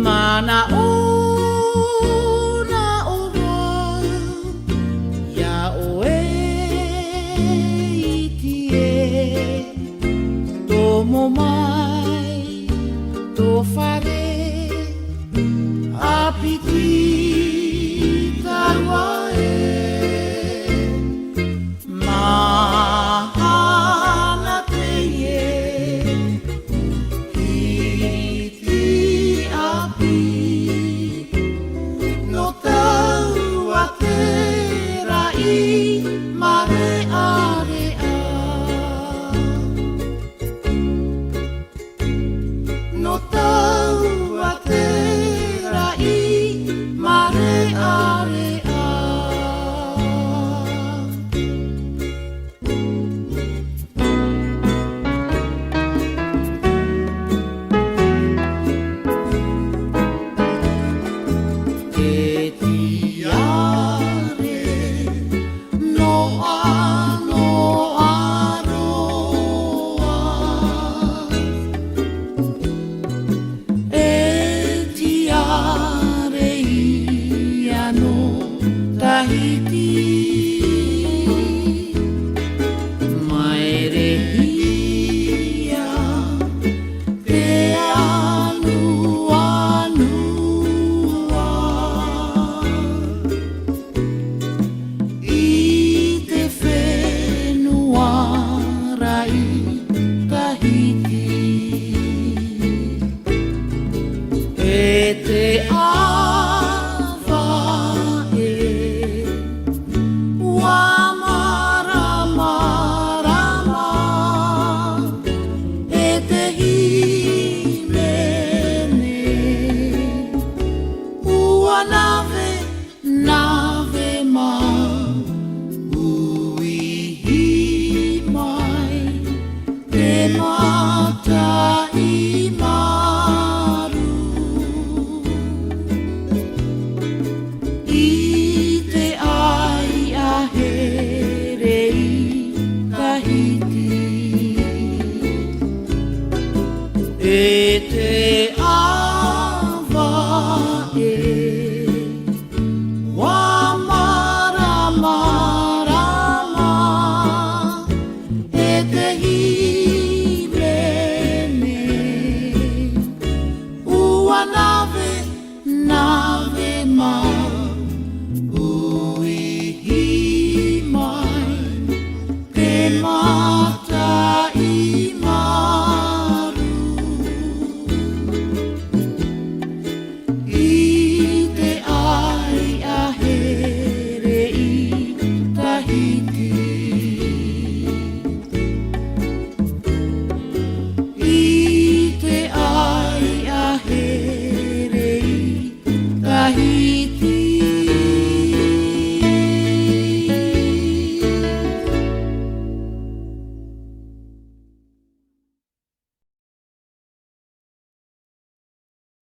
Mana una oro ya oe itie tomo mai to fare apiti tarwae mahana te ye no tau a te rai mare area. E tiare no Tahiti Maere hia te anua I te whenua rai Tahiti E te nave mai uihi mai te mata I maru I te ai a here I Tahiti E te awa nave mai uihi mai te mai